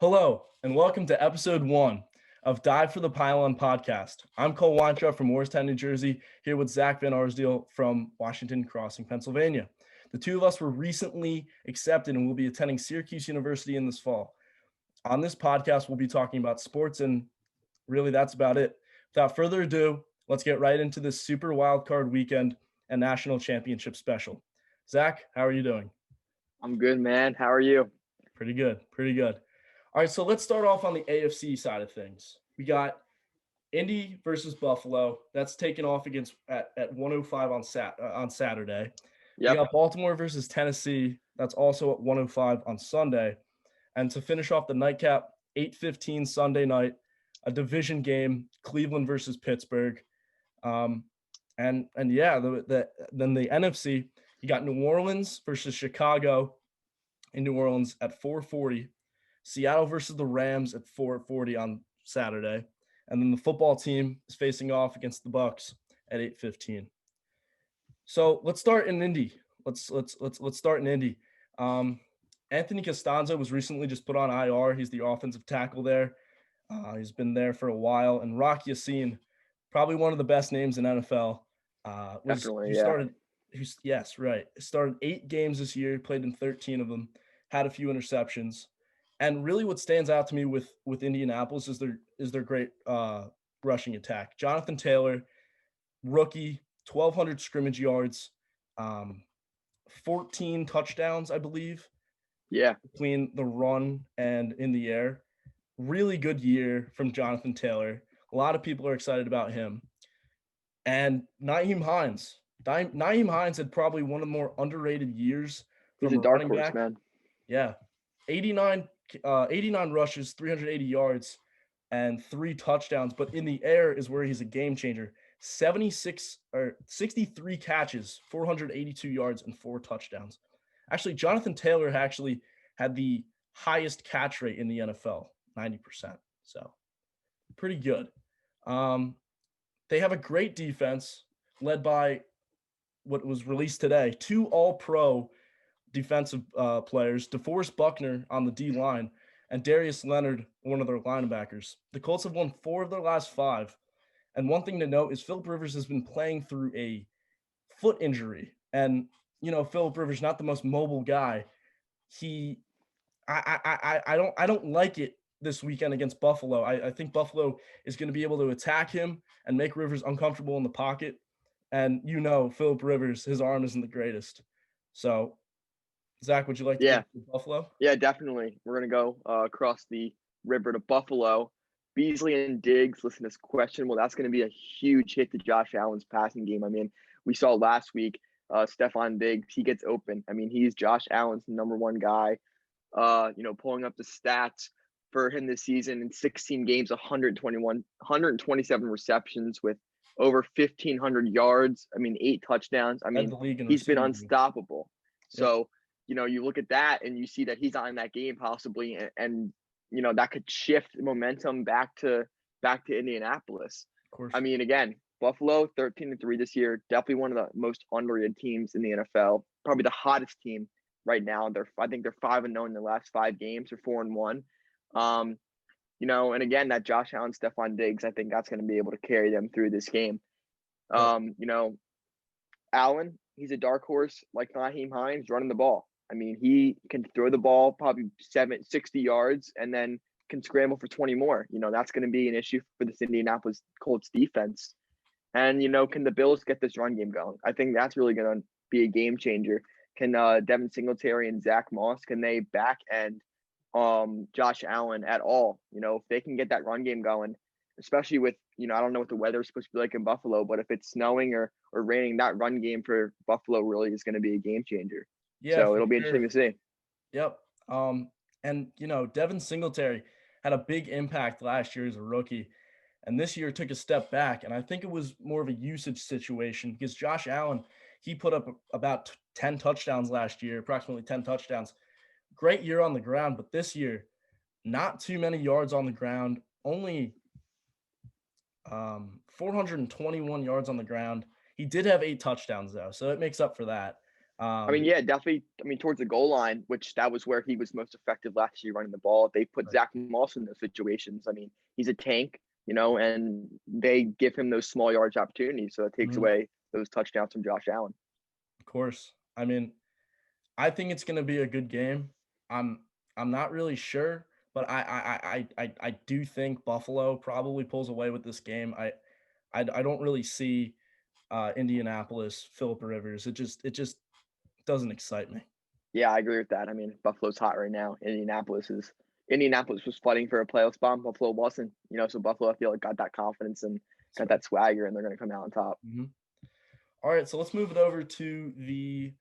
Hello, and welcome to episode 1 of Dive for the Pylon podcast. I'm Cole Weintraub from Morristown, New Jersey, here with Zach Van Arsdale from Washington Crossing, Pennsylvania. The two of us were recently accepted and will be attending Syracuse University in this fall. On this podcast, we'll be talking about sports, and really that's about it. Without further ado, let's get right into this Super Wildcard weekend and National Championship special. Zach, how are you doing? I'm good, man. How are you? Pretty good. All right, so let's start off on the AFC side of things. We got Indy versus Buffalo. That's taken off against at 105 on Saturday. Yep. We got Baltimore versus Tennessee. That's also at 105 on Sunday. And to finish off the nightcap, 8:15 Sunday night, a division game, Cleveland versus Pittsburgh. Then the NFC, you got New Orleans versus Chicago in New Orleans at 4:40. Seattle versus the Rams at 4:40 on Saturday. And then the football team is facing off against the Bucs at 8:15. So let's start in Indy. Let's start in Indy. Anthony Costanzo was recently just put on IR. He's the offensive tackle there. He's been there for a while. And Rock Yassin, probably one of the best names in NFL. Started 8 games this year, played in 13 of them, had a few interceptions. And really what stands out to me with Indianapolis is their great rushing attack. Jonathan Taylor, rookie, 1,200 scrimmage yards, 14 touchdowns, I believe. Yeah. Between the run and in the air. Really good year from Jonathan Taylor. A lot of people are excited about him. And Nyheim Hines. Nyheim Hines had probably one of the more underrated years. He's a dark horse, man. Yeah. 89 rushes, 380 yards, and 3 touchdowns. But in the air is where he's a game changer. 63 catches, 482 yards, and 4 touchdowns. Actually, Jonathan Taylor had the highest catch rate in the NFL, 90%. So pretty good. They have a great defense led by what was released today, 2 all-pro defensive players, DeForest Buckner on the D-line and Darius Leonard, one of their linebackers. The Colts have won 4 of their last 5. And one thing to note is Philip Rivers has been playing through a foot injury. And, Philip Rivers, not the most mobile guy. I don't like it this weekend against Buffalo. I think Buffalo is going to be able to attack him and make Rivers uncomfortable in the pocket. And, Philip Rivers, his arm isn't the greatest. So, Zach, would you like to go to Buffalo? Yeah, definitely. We're going to go across the river to Buffalo. Beasley and Diggs, listen, is questionable. That's going to be a huge hit to Josh Allen's passing game. I mean, we saw last week, Stephon Diggs, he gets open. I mean, he's Josh Allen's number one guy. Pulling up the stats for him this season in 16 games, 127 receptions with over 1,500 yards. I mean, 8 touchdowns. I mean, he's been unstoppable. So, you look at that and you see that he's on that game possibly, and that could shift momentum back to Indianapolis. Of course. I mean, again, Buffalo 13-3 this year, definitely one of the most underrated teams in the NFL, probably the hottest team right now. I think they're 5-0 in the last 5 games, or 4-1. And again, that Josh Allen, Stephon Diggs, I think that's going to be able to carry them through this game. Allen, he's a dark horse like Nyheim Hines running the ball. I mean, he can throw the ball probably 60 yards and then can scramble for 20 more. That's going to be an issue for this Indianapolis Colts defense. And, can the Bills get this run game going? I think that's really going to be a game changer. Can Devin Singletary and Zach Moss, can they back end Josh Allen at all? If they can get that run game going, especially with, I don't know what the weather's supposed to be like in Buffalo, but if it's snowing or raining, that run game for Buffalo really is going to be a game changer. Yeah, so it'll be interesting to see. Yep. And Devin Singletary had a big impact last year as a rookie, and this year took a step back. And I think it was more of a usage situation because Josh Allen, he put up about 10 touchdowns last year, approximately 10 touchdowns. Great year on the ground, but this year, not too many yards on the ground, only 421 yards on the ground. He did have 8 touchdowns, though, so it makes up for that. Yeah, definitely. Towards the goal line, which that was where he was most effective last year running the ball. They put Right. Zach Moss in those situations. He's a tank, and they give him those small yards opportunities. So that takes Mhm. away those touchdowns from Josh Allen. Of course. I think it's gonna be a good game. I'm I'm not really sure, but I do think Buffalo probably pulls away with this game. I don't really see Indianapolis, Philip Rivers. It just doesn't excite me. Yeah, I agree with that. Buffalo's hot right now. Indianapolis was fighting for a playoff spot. Buffalo wasn't. So Buffalo, I feel like, got that confidence and got So, that swagger, and they're going to come out on top. mhm. All right, so let's move it over to the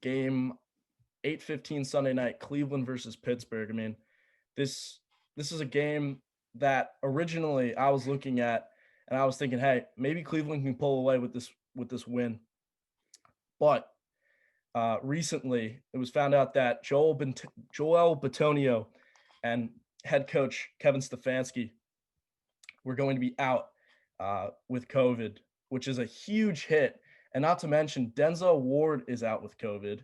game 8:15 Sunday night, Cleveland versus Pittsburgh. This this is a game that originally I was looking at and I was thinking, hey, maybe Cleveland can pull away with this win. But recently, it was found out that Joel Batonio and head coach Kevin Stefanski were going to be out with COVID, which is a huge hit. And not to mention, Denzel Ward is out with COVID.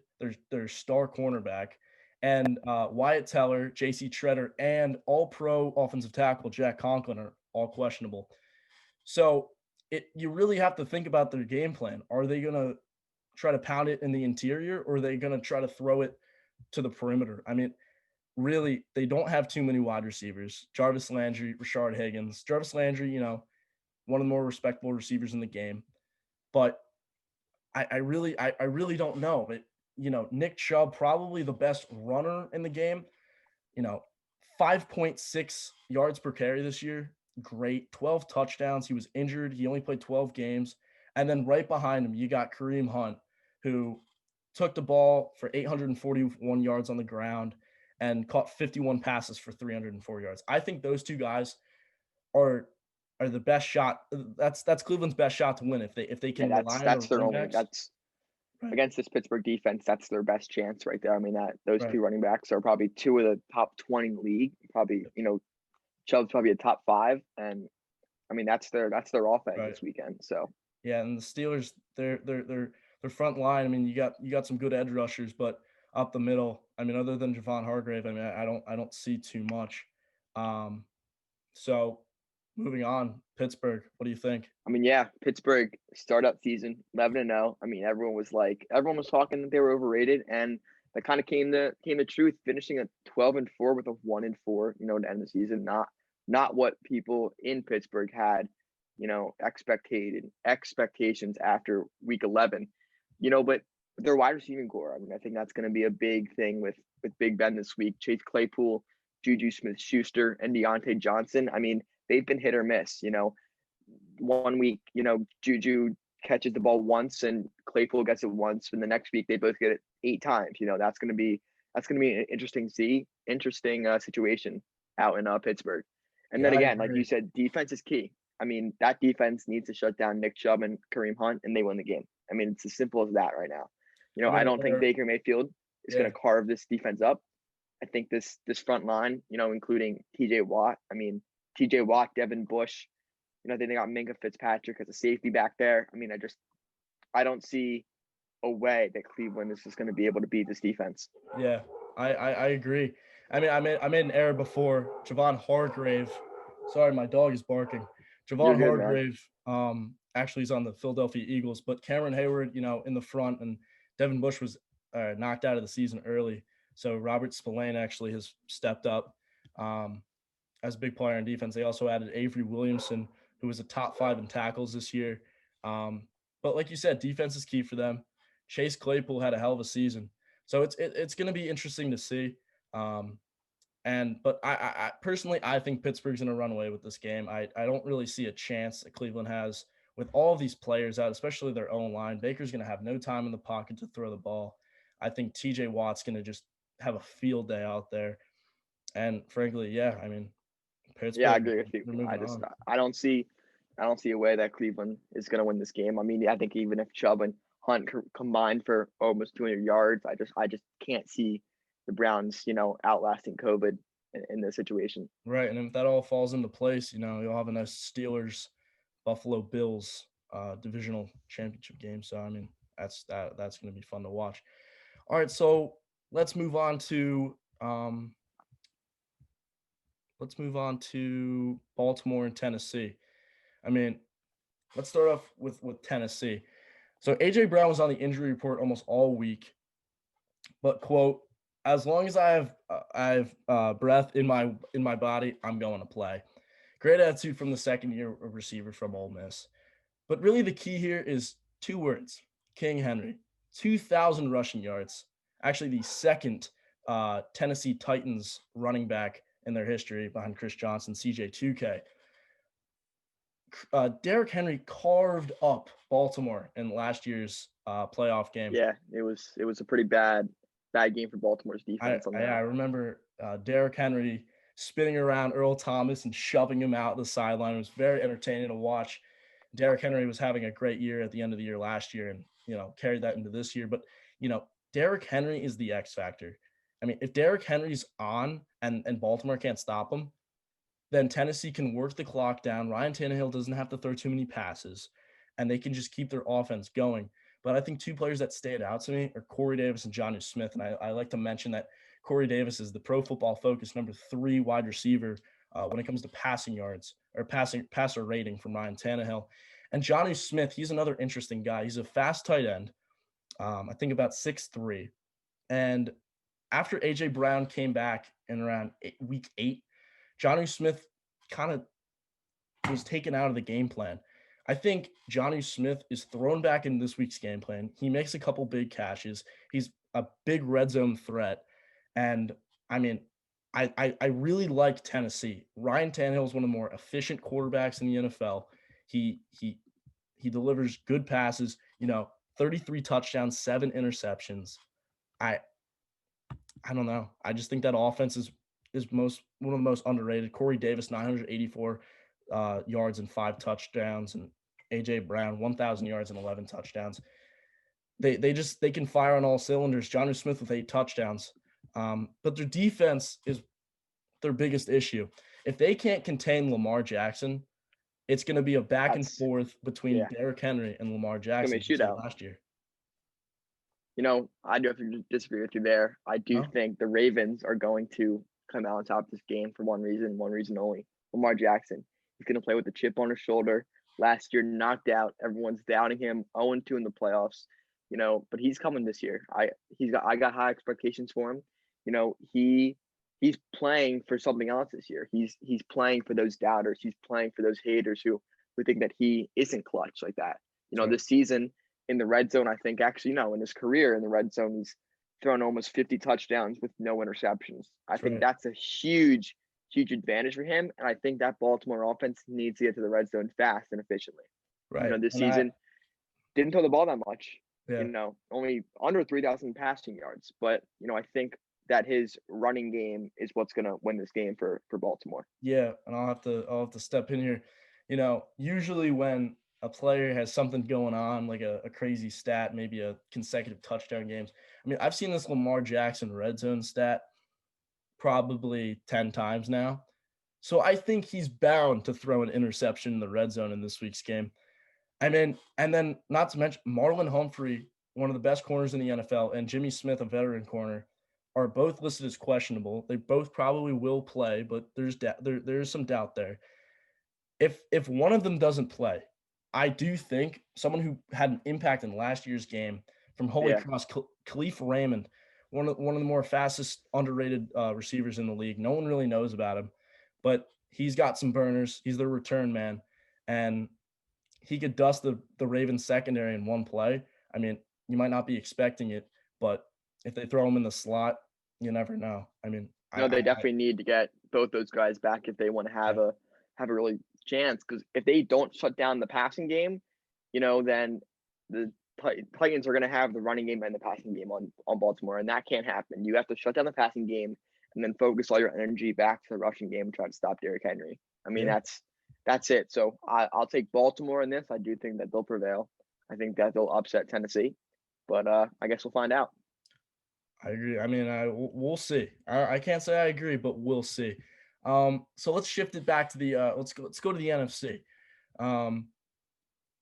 Their star cornerback, and Wyatt Teller, J.C. Treader, and All-Pro offensive tackle Jack Conklin are all questionable. So you really have to think about their game plan. Are they going to try to pound it in the interior, or are they going to try to throw it to the perimeter? Really, they don't have too many wide receivers. Jarvis Landry, Rashard Higgins. Jarvis Landry, one of the more respectable receivers in the game. But I really don't know. But Nick Chubb, probably the best runner in the game. You know, 5.6 yards per carry this year. Great. 12 touchdowns. He was injured. He only played 12 games. And then right behind him, you got Kareem Hunt, who took the ball for 841 yards on the ground and caught 51 passes for 304 yards. I think those two guys are the best shot. That's Cleveland's best shot to win if they Yeah, can that's rely on their that's their running only backs. that's Right, against this Pittsburgh defense. That's their best chance right there. That those right, two running backs are probably two of the top 20 in the league. Probably, Chubb's probably a top five, and that's their offense right. this weekend. So Yeah, and the Steelers, their front line. You got some good edge rushers, but up the middle, other than Javon Hargrave, I don't see too much. Um, so moving on, Pittsburgh. What do you think? yeah, Pittsburgh startup season 11-0. Everyone was talking that they were overrated, and that kind of came to truth, finishing at 12-4 with a 1-4, to end the season. Not what people in Pittsburgh had, expectations after week 11. But their wide receiving core, I think that's going to be a big thing with Big Ben this week. Chase Claypool, Juju Smith-Schuster, and Deontay Johnson. They've been hit or miss. One week, Juju catches the ball once and Claypool gets it once, and the next week they both get it 8 times. That's gonna be an interesting situation out in Pittsburgh. And Yeah, then I again, like you agree. said, defense is key. That defense needs to shut down Nick Chubb and Kareem Hunt, and they win the game. It's as simple as that right now. I don't think They're Baker Mayfield is yeah, going to carve this defense up. I think this front line, including T.J. Watt. T.J. Watt, Devin Bush, then they got Minka Fitzpatrick as a safety back there. I don't see a way that Cleveland is just going to be able to beat this defense. yeah. I agree. I made an error before. Javon Hargrave. Sorry, my dog is barking. You're Javon good, man. Hargrave actually is on the Philadelphia Eagles, but Cameron Hayward, in the front, and Devin Bush was knocked out of the season early. So Robert Spillane actually has stepped up as a big player in defense. They also added Avery Williamson, who was a top 5 in tackles this year. But like you said, defense is key for them. Chase Claypool had a hell of a season, so it's going to be interesting to see. Um, but I personally, I think Pittsburgh's going to run away with this game. I don't really see a chance that Cleveland has with all of these players out, especially their own line. Baker's going to have no time in the pocket to throw the ball. I think T.J. Watt's going to just have a field day out there. And frankly, yeah, Yeah, I Pittsburgh, agree with you. they're moving I just on. I don't see a way that Cleveland is going to win this game. I think even if Chubb and Hunt combined for almost 200 yards, I just can't see the Browns, outlasting COVID in this situation. Right, and if that all falls into place, you'll have a nice Steelers Buffalo Bills divisional championship game. So that's going to be fun to watch. All right, so let's move on to Baltimore and Tennessee. I mean, let's start off with Tennessee. So AJ Brown was on the injury report almost all week, but quote, as long as I have breath in my body, I'm going to play. Great attitude from the second year receiver from Ole Miss. But really the key here is two words: King Henry, 2,000 rushing yards. Actually, the second Tennessee Titans running back in their history behind Chris Johnson, CJ2K. Derrick Henry carved up Baltimore in last year's playoff game. Yeah, it was a pretty bad game for Baltimore's defense on that. I remember Derrick Henry spinning around Earl Thomas and shoving him out the sideline. It was very entertaining to watch. Derrick Henry was having a great year at the end of the year last year, and carried that into this year. But Derrick Henry is the X factor. I mean, if Derrick Henry's on and Baltimore can't stop him, then Tennessee can work the clock down. Ryan Tannehill doesn't have to throw too many passes, and they can just keep their offense going. But I think two players that stand out to me are Corey Davis and Jonnu Smith. And I like to mention that Corey Davis is the Pro Football Focus number 3 wide receiver when it comes to passing yards or passer rating from Ryan Tannehill. And Jonnu Smith, he's another interesting guy. He's a fast tight end, I think about 6'3". And after A.J. Brown came back in around week 8, Jonnu Smith kind of was taken out of the game plan. I think Jonnu Smith is thrown back in this week's game plan. He makes a couple big catches. He's a big red zone threat. And I mean, I really like Tennessee. Ryan Tannehill is one of the more efficient quarterbacks in the NFL. He delivers good passes, 33 touchdowns, 7 interceptions. I don't know. I just think that offense is one of the most underrated. Corey Davis, 984 yards and 5 touchdowns, and A.J. Brown, 1,000 yards and 11 touchdowns. They can fire on all cylinders. Jonnu Smith with 8 touchdowns. But their defense is their biggest issue. If they can't contain Lamar Jackson, it's going to be a back and forth between Derrick Henry and Lamar Jackson last year. I do have to disagree with you there. I do think the Ravens are going to come out on top of this game for one reason only. Lamar Jackson. He's going to play with a chip on his shoulder. Last year, knocked out. Everyone's doubting him. 0-2 in the playoffs. But he's coming this year. I got high expectations for him. He's playing for something else this year. He's playing for those doubters. He's playing for those haters who think that he isn't clutch like that. This season in the red zone, I think actually, in his career in the red zone, he's thrown almost 50 touchdowns with no interceptions. I think that's a huge advantage for him. And I think that Baltimore offense needs to get to the red zone fast and efficiently. Right. This season didn't throw the ball that much. Yeah. Only under 3,000 passing yards. But, I think that his running game is what's going to win this game for Baltimore. Yeah, and I'll have to step in here. Usually when a player has something going on, like a crazy stat, maybe a consecutive touchdown games. I mean, I've seen this Lamar Jackson red zone stat probably 10 times now. So I think he's bound to throw an interception in the red zone in this week's game. I mean, and then not to mention Marlon Humphrey, one of the best corners in the NFL, and Jimmy Smith, a veteran corner, are both listed as questionable. They both probably will play, but there's some doubt there. If one of them doesn't play, I do think someone who had an impact in last year's game from Holy Cross, Khalif Raymond, one of the more fastest, underrated receivers in the league. No one really knows about him, but he's got some burners. He's their return man, and he could dust the Ravens secondary in one play. I mean, you might not be expecting it, but if they throw him in the slot, you never know. I mean, they definitely need to get both those guys back if they want to have a really chance. Because if they don't shut down the passing game, then the Titans are going to have the running game and the passing game on Baltimore, and that can't happen. You have to shut down the passing game and then focus all your energy back to the rushing game and try to stop Derrick Henry. I mean, that's it. So I'll take Baltimore in this. I do think that they'll prevail. I think that they'll upset Tennessee, but I guess we'll find out. I agree. I mean, we'll see. I can't say I agree, but we'll see. So let's shift it back to the let's go to the NFC.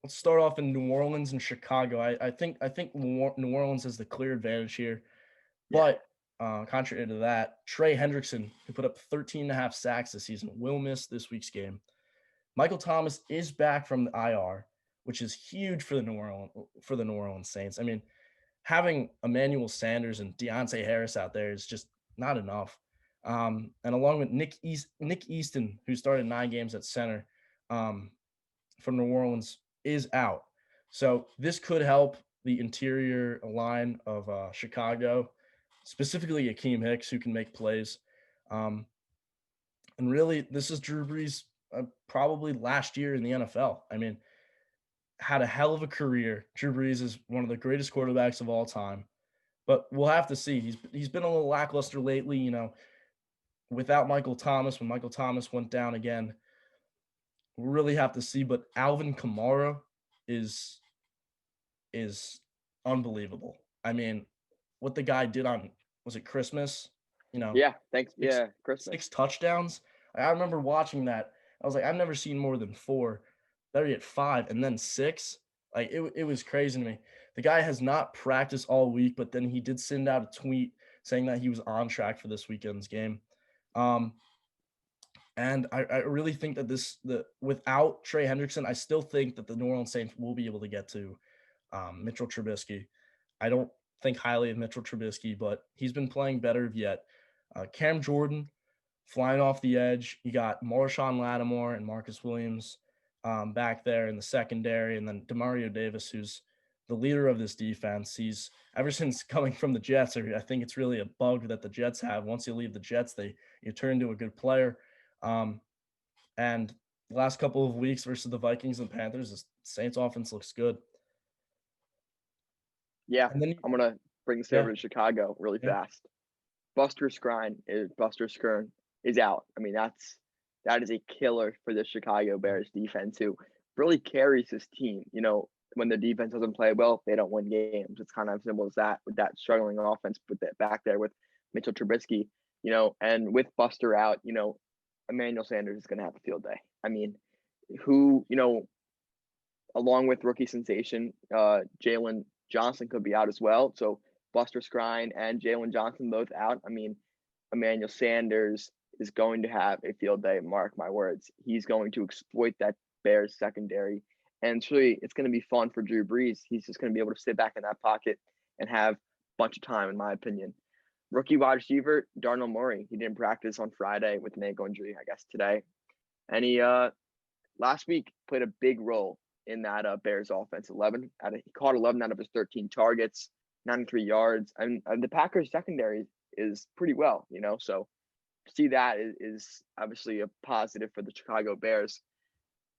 let's start off in New Orleans and Chicago. I think New Orleans has the clear advantage here, Yeah. but contrary to that, Trey Hendrickson, who put up 13 and a half sacks this season, will miss this week's game. Michael Thomas is back from the IR, which is huge for the New Orleans Saints. I mean, having Emmanuel Sanders and Deontay Harris out there is just not enough. And along with Nick Easton, who started 9 games at center from New Orleans, is out. So this could help the interior line of Chicago, specifically Akeem Hicks, who can make plays. Um, and really, this is Drew Brees' probably last year in the NFL. I mean, had a hell of a career. Drew Brees is one of the greatest quarterbacks of all time, but we'll have to see. He's been a little lackluster lately, without Michael Thomas. When Michael Thomas went down again, we'll really have to see. But Alvin Kamara is unbelievable. I mean, what the guy did on, was it Christmas? Yeah, thanks. six, Yeah, Christmas. 6 touchdowns. I remember watching that. I was like, I've never seen more than 4. Better yet 5, and then 6. Like it was crazy to me. The guy has not practiced all week, but then he did send out a tweet saying that he was on track for this weekend's game. And I really think that without Trey Hendrickson, I still think that the New Orleans Saints will be able to get to Mitchell Trubisky. I don't think highly of Mitchell Trubisky, but he's been playing better of yet. Cam Jordan flying off the edge. You got Marshawn Lattimore and Marcus Williams back there in the secondary, and then Demario Davis, who's the leader of this defense. He's, ever since coming from the Jets, I think it's really a bug that the Jets have. Once you leave the Jets, you turn into a good player. And the last couple of weeks versus the Vikings and Panthers, the Saints offense looks good. Yeah, And then I'm gonna bring this over to Chicago really fast. Buster Skrine is out. I mean, that is a killer for the Chicago Bears defense, who really carries this team. When the defense doesn't play well, they don't win games. It's kind of as simple as that, with that struggling offense, with that back there with Mitchell Trubisky, and with Buster out, Emmanuel Sanders is going to have a field day. I mean, who, along with rookie sensation, Jalen Johnson could be out as well. So Buster Skrine and Jalen Johnson both out. I mean, Emmanuel Sanders is going to have a field day. Mark my words. He's going to exploit that Bears secondary. And it's going to be fun for Drew Brees. He's just going to be able to sit back in that pocket and have a bunch of time, in my opinion. Rookie wide receiver, Darnell Murray. He didn't practice on Friday with an ankle injury, I guess, today. And he, last week, played a big role in that Bears offense. He caught 11 out of his 13 targets, 93 yards. And the Packers secondary is pretty well, so to see that is obviously a positive for the Chicago Bears.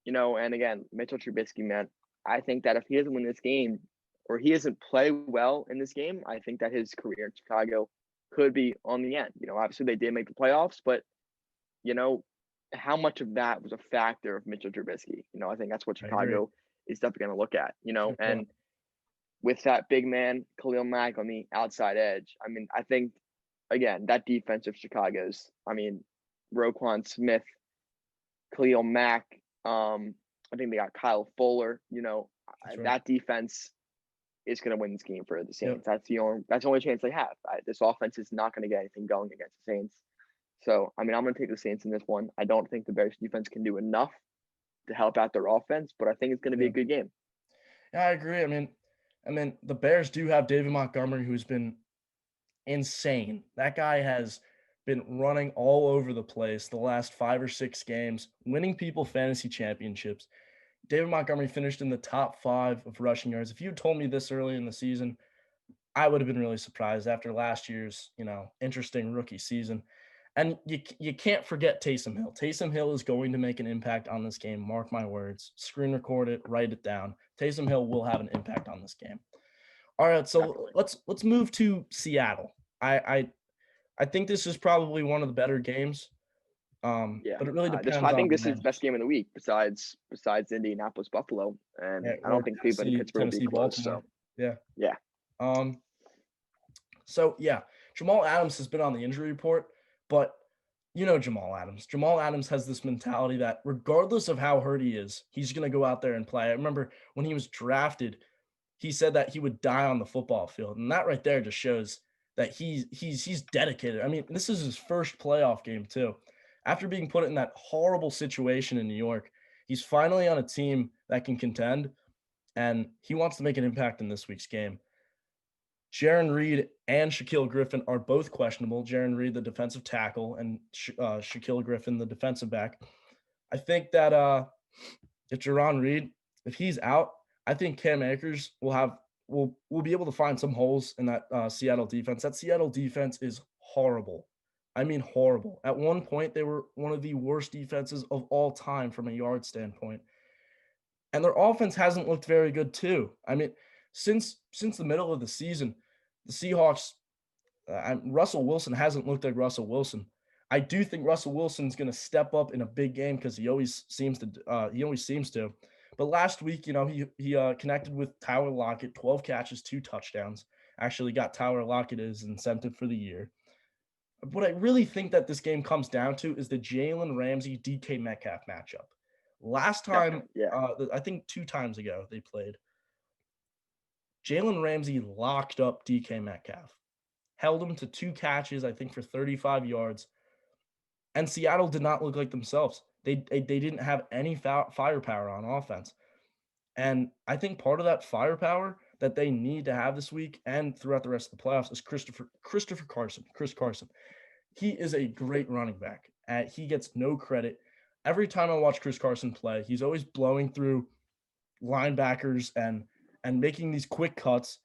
And again, Mitchell Trubisky, man, I think that if he doesn't win this game, or he doesn't play well in this game, I think that his career in Chicago could be on the end. Obviously they did make the playoffs, but how much of that was a factor of Mitchell Trubisky? I think that's what Chicago is definitely going to look at, and with that big man, Khalil Mack on the outside edge. I mean, I think, again, that defense of Chicago's, Roquan Smith, Khalil Mack, I think they got Kyle Fuller, that defense is going to win this game for the Saints. Yep. That's the only chance they have. This offense is not going to get anything going against the Saints. So, I'm going to take the Saints in this one. I don't think the Bears defense can do enough to help out their offense, but I think it's going to be a good game. Yeah, I agree. I mean, the Bears do have David Montgomery, who's been insane. That guy has been running all over the place the last 5 or 6 games, winning people fantasy championships. David Montgomery finished in the top 5 of rushing yards. If you had told me this early in the season, I would have been really surprised after last year's, interesting rookie season. And you can't forget Taysom Hill. Taysom Hill is going to make an impact on this game. Mark my words. Screen record it, write it down. Taysom Hill will have an impact on this game. All right, so let's move to Seattle. I think this is probably one of the better games. But it really depends. I think this is the best game of the week besides Indianapolis Buffalo, and I don't think Cleveland Pittsburgh will be close. So yeah. So Jamal Adams has been on the injury report, but you know Jamal Adams. Jamal Adams has this mentality that regardless of how hurt he is, he's going to go out there and play. I remember when he was drafted, he said that he would die on the football field, and that right there just shows that he's dedicated. I mean, this is his first playoff game too. After being put in that horrible situation in New York, he's finally on a team that can contend, and he wants to make an impact in this week's game. Jaron Reed and Shaquille Griffin are both questionable. Jaron Reed, the defensive tackle, and Shaquille Griffin, the defensive back. I think that if Jaron Reed, if he's out, I think Cam Akers will be able to find some holes in that Seattle defense. That Seattle defense is horrible. I mean, horrible. At one point, they were one of the worst defenses of all time from a yard standpoint, and their offense hasn't looked very good too. I mean, since the middle of the season, the Seahawks, Russell Wilson hasn't looked like Russell Wilson. I do think Russell Wilson's going to step up in a big game because he always seems to. He always seems to. But last week, he connected with Tyler Lockett, 12 catches, 2 touchdowns. Actually, got Tyler Lockett his incentive for the year. What I really think that this game comes down to is the Jalen Ramsey DK Metcalf matchup. Last time, Yeah. I think 2 times ago they played. Jalen Ramsey locked up DK Metcalf, held him to 2 catches, I think, for 35 yards. And Seattle did not look like themselves. They didn't have any firepower on offense. And I think part of that firepower that they need to have this week and throughout the rest of the playoffs is Christopher Carson. Chris Carson. He is a great running back. He gets no credit. Every time I watch Chris Carson play, he's always blowing through linebackers and making these quick cuts.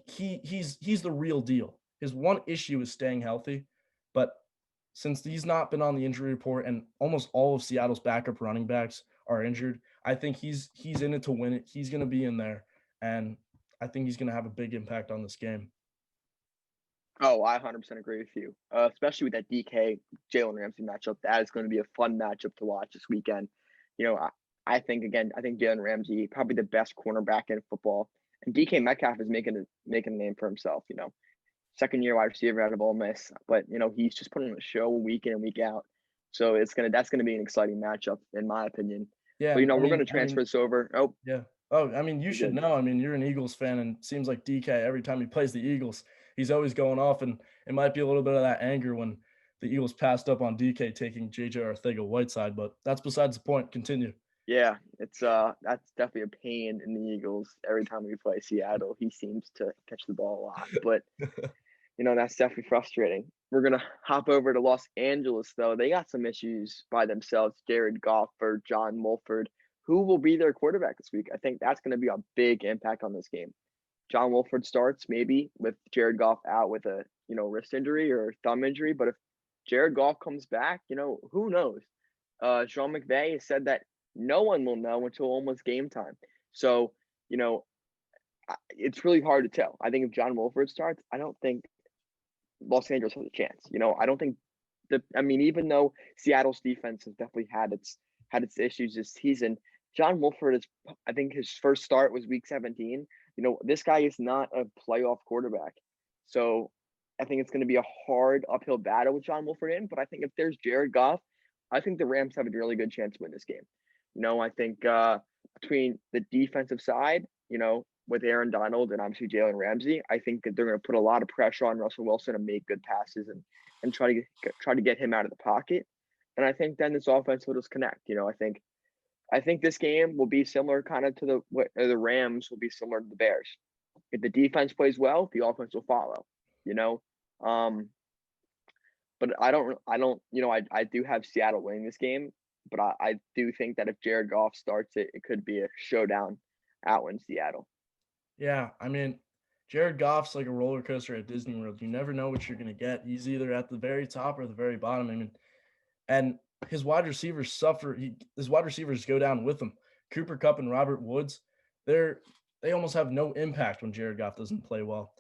He's the real deal. His one issue is staying healthy, but since he's not been on the injury report and almost all of Seattle's backup running backs are injured, I think he's in it to win it. He's going to be in there, and I think he's going to have a big impact on this game. Oh, I 100% agree with you, especially with that DK Jalen Ramsey matchup. That is going to be a fun matchup to watch this weekend. I think Jalen Ramsey probably the best cornerback in football, and DK Metcalf is making a name for himself. Second year wide receiver out of Ole Miss, but he's just putting on a show week in and week out. So that's gonna be an exciting matchup in my opinion. Yeah, but we're gonna transfer this over. Oh yeah. Oh, I mean, you should know. I mean, you're an Eagles fan, and it seems like DK every time he plays the Eagles, he's always going off, and it might be a little bit of that anger when the Eagles passed up on DK taking JJ Arcega-Whiteside, but that's besides the point. Continue. Yeah, it's that's definitely a pain in the Eagles. Every time we play Seattle, he seems to catch the ball a lot, but that's definitely frustrating. We're gonna hop over to Los Angeles though. They got some issues by themselves. Jared Goff or John Wolford, who will be their quarterback this week? I think that's going to be a big impact on this game. John Wolford starts maybe with Jared Goff out with a wrist injury or thumb injury, but if Jared Goff comes back, who knows? Sean McVay has said that no one will know until almost game time. So it's really hard to tell. I think if John Wolford starts, I don't think Los Angeles has a chance. I don't think even though Seattle's defense has definitely had its issues this season, John Wolford is, I think his first start was week 17. This guy is not a playoff quarterback. So I think it's going to be a hard uphill battle with John Wolford in, but I think if there's Jared Goff, I think the Rams have a really good chance to win this game. I think between the defensive side, with Aaron Donald and obviously Jalen Ramsey, I think that they're going to put a lot of pressure on Russell Wilson and make good passes and try to get him out of the pocket. And I think then this offense will just connect. I think this game will be similar kind of to the Rams will be similar to the Bears. If the defense plays well, the offense will follow. But I do have Seattle winning this game, but I do think that if Jared Goff starts it could be a showdown out in Seattle. Yeah, I mean, Jared Goff's like a roller coaster at Disney World. You never know what you're going to get. He's either at the very top or the very bottom. I mean, and his wide receivers suffer. His wide receivers go down with him. Cooper Kupp and Robert Woods, they almost have no impact when Jared Goff doesn't play well.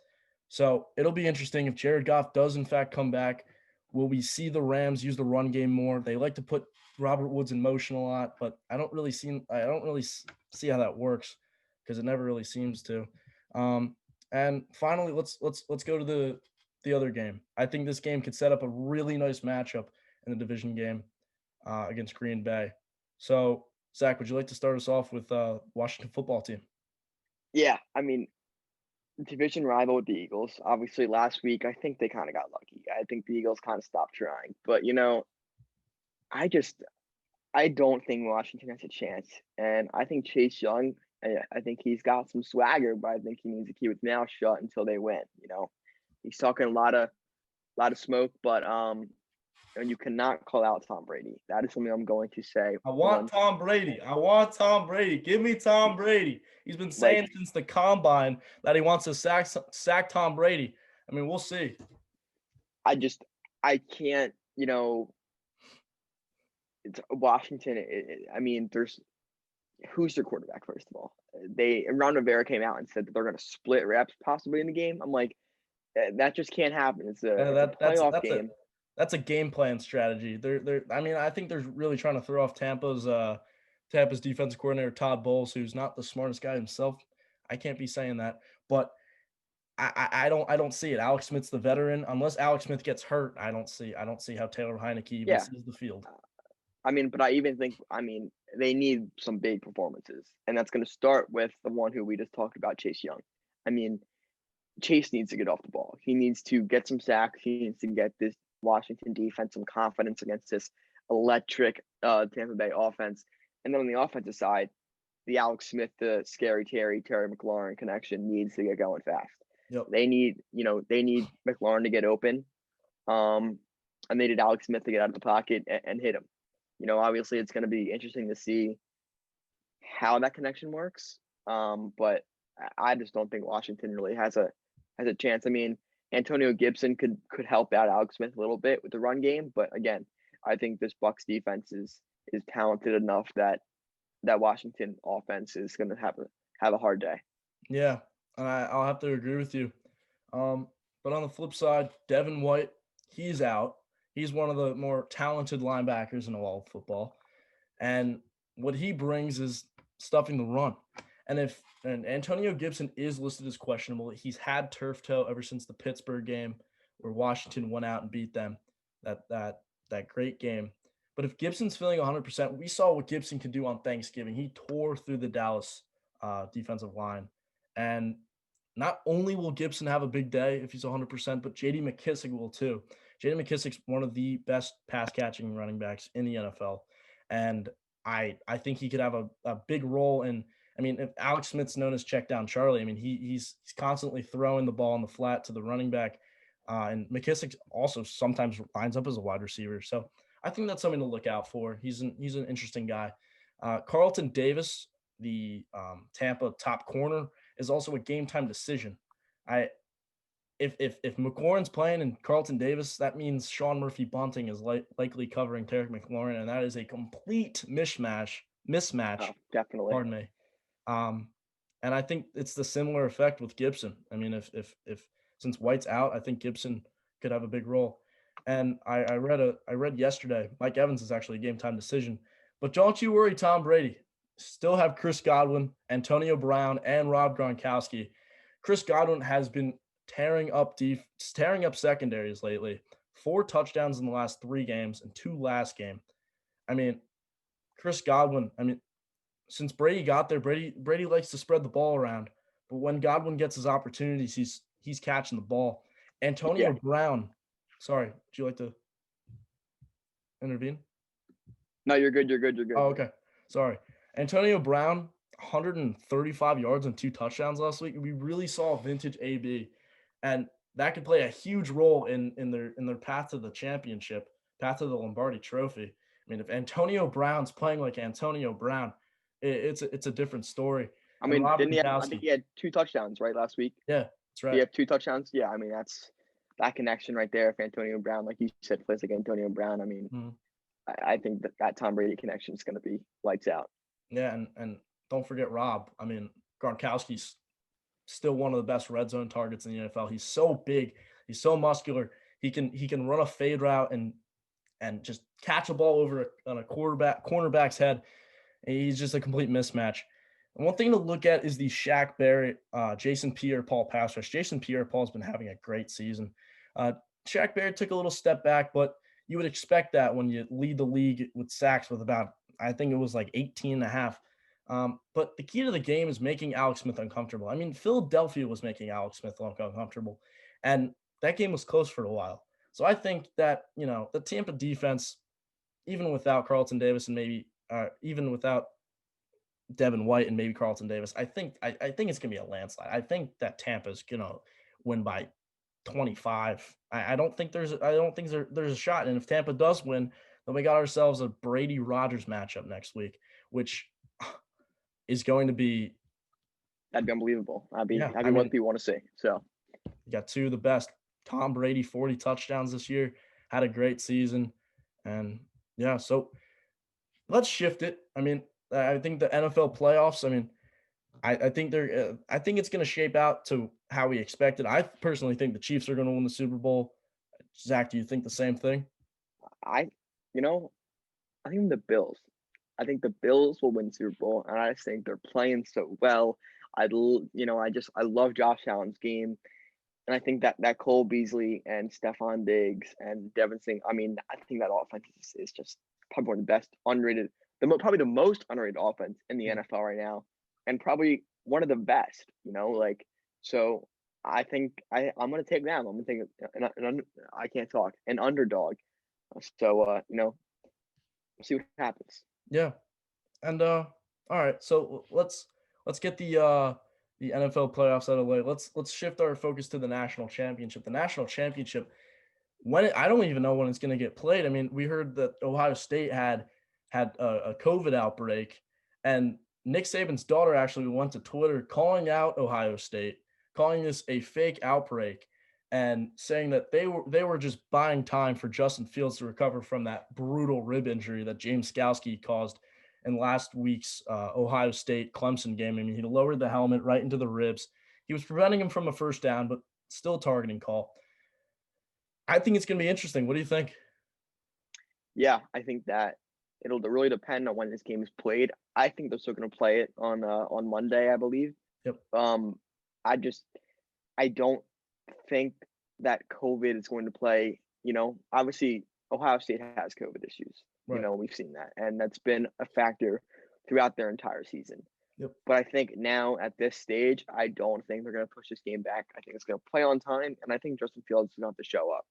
So it'll be interesting if Jared Goff does in fact come back. Will we see the Rams use the run game more? They like to put Robert Woods in motion a lot, but I don't really see how that works because it never really seems to. And finally, let's go to the other game. I think this game could set up a really nice matchup, in the division game against Green Bay. So, Zach, would you like to start us off with Washington football team? Yeah, I mean, division rival with the Eagles. Obviously, last week I think they kind of got lucky. I think the Eagles kind of stopped trying, but I just I don't think Washington has a chance, and I think Chase Young. I think he's got some swagger, but I think he needs to keep his mouth shut until they win. He's talking a lot of smoke, but and you cannot call out Tom Brady. That is something I'm going to say. I want Tom Brady. I want Tom Brady. Give me Tom Brady. He's been saying since the combine that he wants to sack Tom Brady. I mean, we'll see. I can't, it's Washington. I mean, who's their quarterback, first of all? Ron Rivera came out and said that they're going to split reps possibly in the game. I'm like, that just can't happen. It's a playoff game. That's a game plan strategy. I mean, I think they're really trying to throw off Tampa's defensive coordinator Todd Bowles, who's not the smartest guy himself. I can't be saying that, but I don't see it. Alex Smith's the veteran. Unless Alex Smith gets hurt, I don't see how Taylor Heineke even sees the field. I mean, but I even think they need some big performances, and that's going to start with the one who we just talked about, Chase Young. I mean, Chase needs to get off the ball. He needs to get some sacks. He needs to get this Washington defense some confidence against this electric Tampa Bay offense. And then on the offensive side, the Alex Smith, the Scary Terry McLaurin connection needs to get going fast. Yep. They need McLaurin to get open, and they need Alex Smith to get out of the pocket and hit him. Obviously it's going to be interesting to see how that connection works. But I just don't think Washington really has a chance. I mean, Antonio Gibson could help out Alex Smith a little bit with the run game, but again, I think this Bucs defense is talented enough that Washington offense is going to have a hard day. Yeah, I'll have to agree with you. But on the flip side, Devin White, he's out. He's one of the more talented linebackers in all of football, and what he brings is stuffing the run. And Antonio Gibson is listed as questionable, he's had turf toe ever since the Pittsburgh game where Washington went out and beat them. That great game. But if Gibson's feeling 100%, we saw what Gibson could do on Thanksgiving. He tore through the Dallas defensive line. And not only will Gibson have a big day if he's 100%, but J.D. McKissic will too. J.D. McKissic's one of the best pass-catching running backs in the NFL. And I think he could have a big role in – I mean, if Alex Smith's known as check down Charlie, I mean, he's constantly throwing the ball in the flat to the running back. And McKissic also sometimes lines up as a wide receiver. So I think that's something to look out for. He's an interesting guy. Carlton Davis, the Tampa top corner, is also a game time decision. If McLaurin's playing and Carlton Davis, that means Sean Murphy Bunting is likely covering Terry McLaurin, and that is a complete mismatch. Oh, definitely. Pardon me. And I think it's the similar effect with Gibson. I mean, if since White's out, I think Gibson could have a big role. And I read yesterday, Mike Evans is actually a game time decision. But don't you worry, Tom Brady. Still have Chris Godwin, Antonio Brown, and Rob Gronkowski. Chris Godwin has been tearing up secondaries lately. 4 touchdowns in the last 3 games and 2 last game. I mean, Chris Godwin, since Brady got there, Brady likes to spread the ball around. But when Godwin gets his opportunities, he's catching the ball. Antonio Brown. Sorry, would you like to intervene? No, you're good. Oh, okay. Sorry. Antonio Brown, 135 yards and 2 touchdowns last week. We really saw vintage AB, and that could play a huge role in their path to the championship, path to the Lombardi Trophy. I mean, if Antonio Brown's playing like Antonio Brown, it's a different story. I mean, I think he had 2 touchdowns, right, last week? Yeah, that's right. He had 2 touchdowns? Yeah, I mean, that's that connection right there. If Antonio Brown, like you said, plays like Antonio Brown, I mean, I think that Tom Brady connection is going to be lights out. Yeah, and don't forget Rob. I mean, Gronkowski's still one of the best red zone targets in the NFL. He's so big. He's so muscular. He can run a fade route and just catch a ball over on a cornerback's head. He's just a complete mismatch. And one thing to look at is the Shaq Barrett, Jason Pierre-Paul pass rush. Jason Pierre-Paul has been having a great season. Shaq Barrett took a little step back, but you would expect that when you lead the league with sacks with about, I think it was like 18 and a half. But the key to the game is making Alex Smith uncomfortable. I mean, Philadelphia was making Alex Smith uncomfortable, and that game was close for a while. So I think that, the Tampa defense, even without Carlton Davis and maybe even without Devin White and maybe Carlton Davis, I think it's gonna be a landslide. I think that Tampa's gonna win by 25. I don't think there's a shot. And if Tampa does win, then we got ourselves a Brady Rodgers matchup next week, which is going to be, That'd be unbelievable. That'd be yeah. I what mean, people want to see. So you got two of the best. Tom Brady, 40 touchdowns this year, had a great season, and yeah. So let's shift it. I mean, I think the NFL playoffs. I mean, I think I think it's going to shape out to how we expected. I personally think the Chiefs are going to win the Super Bowl. Zach, do you think the same thing? I, you know, I think the Bills. I think the Bills will win Super Bowl, and I just think they're playing so well. I love Josh Allen's game, and I think that Cole Beasley and Stephon Diggs and Devin Singh. I mean, I think that offense is just probably one of the best underrated, probably the most underrated offense in the NFL right now, and probably one of the best. So I think I'm gonna take them. I'm gonna take I can't talk an underdog. So we'll see what happens. Yeah. And all right, so let's get the NFL playoffs out of the way. Let's shift our focus to the national championship. The national championship, I don't even know when it's going to get played. I mean, we heard that Ohio State had a COVID outbreak, and Nick Saban's daughter actually went to Twitter calling out Ohio State, calling this a fake outbreak, and saying that they were just buying time for Justin Fields to recover from that brutal rib injury that James Skalski caused in last week's Ohio State Clemson game. I mean, he lowered the helmet right into the ribs. He was preventing him from a first down, but still targeting call. I think it's going to be interesting. What do you think? Yeah, I think that it'll really depend on when this game is played. I think they're still going to play it on Monday, I believe. Yep. I don't think that COVID is going to play. Obviously Ohio State has COVID issues. Right. We've seen that, and that's been a factor throughout their entire season. Yep. But I think now at this stage, I don't think they're going to push this game back. I think it's going to play on time, and I think Justin Fields is going to have to show up.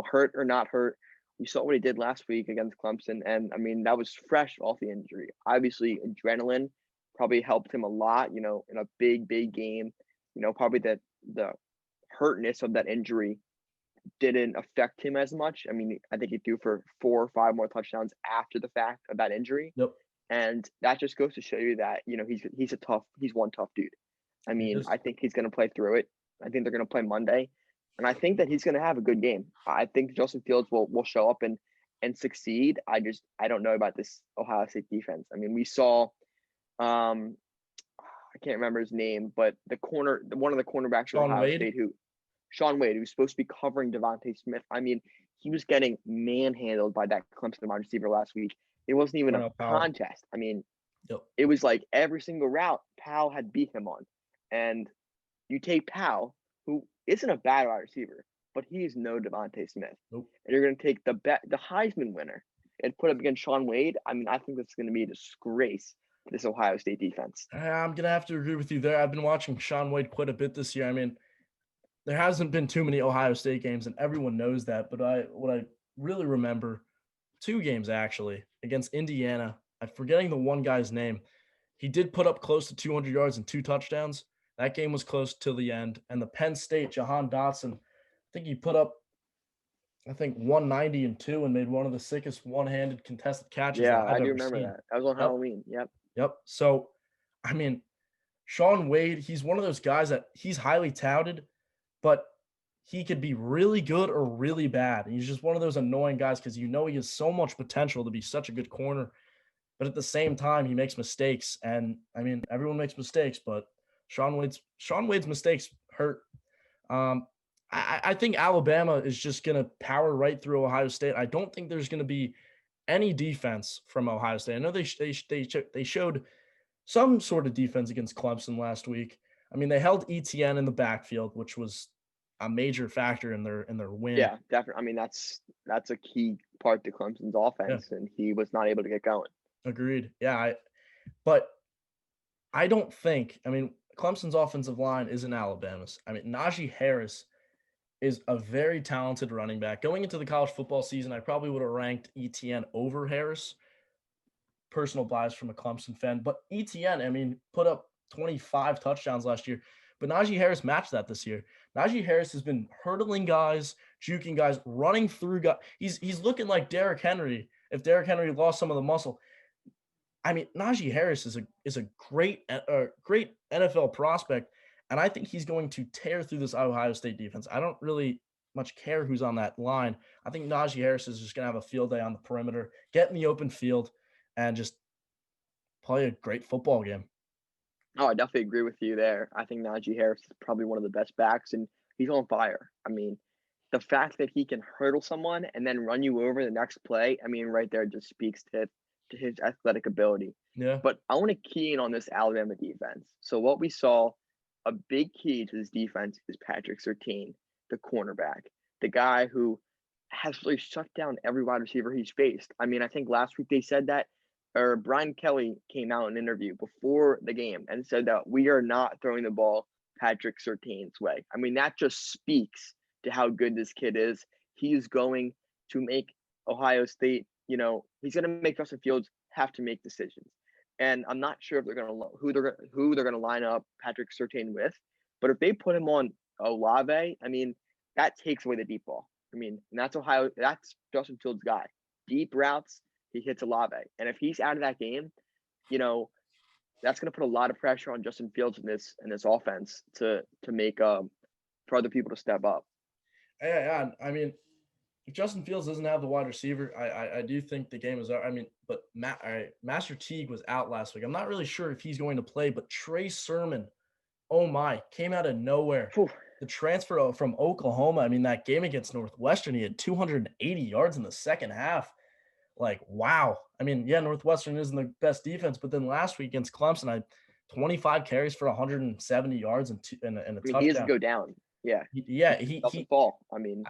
Hurt or not hurt, we saw what he did last week against Clemson, and I mean that was fresh off the injury. Obviously, adrenaline probably helped him a lot. In a big game. Probably the hurtness of that injury didn't affect him as much. I mean, I think he threw for 4 or 5 more touchdowns after the fact of that injury. Yep. And that just goes to show you that, he's one tough dude. I mean, I think he's going to play through it. I think they're going to play Monday. And I think that he's going to have a good game. I think Justin Fields will show up and succeed. I don't know about this Ohio State defense. I mean, we saw, I can't remember his name, but one of the cornerbacks from Ohio State Shaun Wade, who's supposed to be covering Devontae Smith. I mean, he was getting manhandled by that Clemson wide receiver last week. It wasn't even a contest. I mean, It was like every single route Powell had beat him on. And you take Powell, who isn't a bad wide receiver, but he's no Devontae Smith. Nope. And you're going to take the Heisman winner and put him against Shaun Wade. I mean, I think that's going to be a disgrace to this Ohio State defense. I'm going to have to agree with you there. I've been watching Shaun Wade quite a bit this year. I mean, there hasn't been too many Ohio State games, and everyone knows that. But what I really remember, 2 games actually, against Indiana. I'm forgetting the one guy's name. He did put up close to 200 yards and 2 touchdowns. That game was close till the end. And the Penn State, Jahan Dotson, I think he put up, 190 and 2 and made one of the sickest one-handed contested catches. Yeah, I've I do ever remember seen. that. That was on Halloween. Yep. So, I mean, Shaun Wade, he's one of those guys that he's highly touted, but he could be really good or really bad. And he's just one of those annoying guys because he has so much potential to be such a good corner. But at the same time, he makes mistakes. And, I mean, everyone makes mistakes, but Shaun Wade's mistakes hurt. I think Alabama is just going to power right through Ohio State. I don't think there's going to be any defense from Ohio State. I know they showed some sort of defense against Clemson last week. I mean, they held ETN in the backfield, which was a major factor in their win. Yeah, definitely. I mean, that's a key part to Clemson's offense, and he was not able to get going. Agreed. Yeah, but I don't think. I mean, Clemson's offensive line isn't Alabama's. I mean, Najee Harris is a very talented running back. Going into the college football season, I probably would have ranked ETN over Harris. Personal bias from a Clemson fan, but ETN, I mean, put up 25 touchdowns last year, but Najee Harris matched that this year. Najee Harris has been hurdling guys, juking guys, running through guys. He's looking like Derrick Henry if Derrick Henry lost some of the muscle. I mean, Najee Harris is a great NFL prospect, and I think he's going to tear through this Ohio State defense. I don't really much care who's on that line. I think Najee Harris is just going to have a field day on the perimeter, get in the open field, and just play a great football game. Oh, I definitely agree with you there. I think Najee Harris is probably one of the best backs, and he's on fire. I mean, the fact that he can hurdle someone and then run you over the next play, I mean, right there just speaks to his athletic ability. Yeah. But I want to key in on this Alabama defense. So what we saw, a big key to this defense is Patrick Surtain, the cornerback, the guy who has really shut down every wide receiver he's faced. I mean, I think last week they said that, or Brian Kelly came out in an interview before the game and said that we are not throwing the ball Patrick Surtain's way. I mean, that just speaks to how good this kid is. He is going to make Ohio State, he's going to make Justin Fields have to make decisions. And I'm not sure if they're going to who they're going to line up Patrick Surtain with, but if they put him on Olave, I mean, that takes away the deep ball. I mean, and that's Justin Fields' guy. Deep routes, he hits Olave. And if he's out of that game, that's going to put a lot of pressure on Justin Fields in this offense to make for other people to step up. Yeah. I mean, if Justin Fields doesn't have the wide receiver, I do think the game is out. I mean, but Master Teague was out last week. I'm not really sure if he's going to play, but Trey Sermon, oh my, came out of nowhere. Whew. The transfer from Oklahoma, I mean, that game against Northwestern, he had 280 yards in the second half. Like, wow. I mean, yeah, Northwestern isn't the best defense, but then last week against Clemson, I 25 carries for 170 yards and a touchdown. He doesn't go down. Yeah. He doesn't fall. I mean,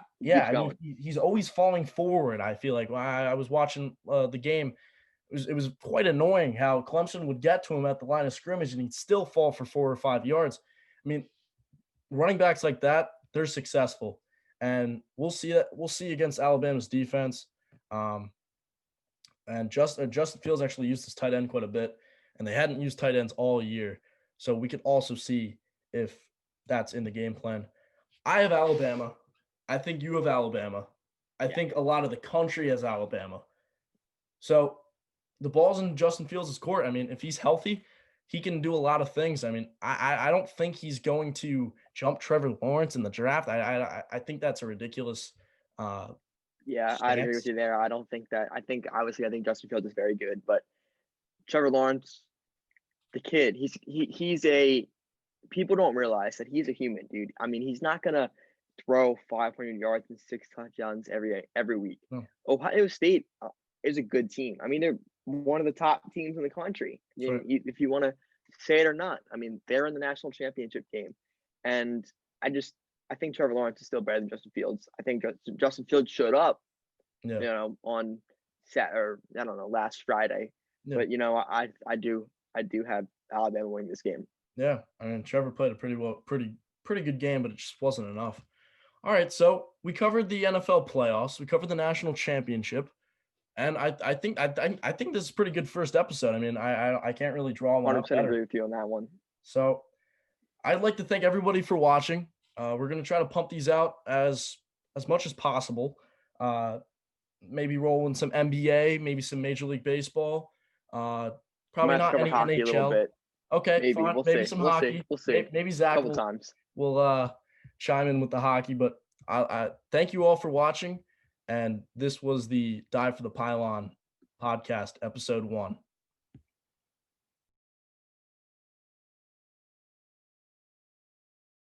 he's always falling forward. I feel like when I was watching the game, it was quite annoying how Clemson would get to him at the line of scrimmage and he'd still fall for 4 or 5 yards. I mean, running backs like that, they're successful, and we'll see against Alabama's defense. And Justin Fields actually used his tight end quite a bit, and they hadn't used tight ends all year, so we could also see if that's in the game plan. I have Alabama. I think you have Alabama. I think a lot of the country has Alabama. So the ball's in Justin Fields' court. I mean, if he's healthy, he can do a lot of things. I mean, I don't think he's going to jump Trevor Lawrence in the draft. I think that's a ridiculous yeah, I'd agree with you there. I don't think that. I think Justin Fields is very good, but Trevor Lawrence, the kid, he's a. People don't realize that he's a human, dude. I mean, he's not gonna throw 500 yards and 6 touchdowns every week. No. Ohio State is a good team. I mean, they're one of the top teams in the country. Right. If you want to say it or not, I mean, they're in the national championship game, and I think Trevor Lawrence is still better than Justin Fields. I think Justin Fields showed up, on last Friday. Yeah. But I do have Alabama winning this game. Yeah, I mean, Trevor played a pretty good game, but it just wasn't enough. All right, so we covered the NFL playoffs, we covered the national championship, and I think this is a pretty good first episode. I mean, I can't really draw one. 100% agree with you on that one. So I'd like to thank everybody for watching. We're going to try to pump these out as much as possible. Maybe roll in some NBA, maybe some Major League Baseball. Probably not any hockey NHL. A little bit. Okay, maybe fine. We'll maybe see. some We'll hockey. See. We'll see. Maybe Zach will chime in with the hockey. But I thank you all for watching. And this was the Dive for the Pylon podcast, episode 1.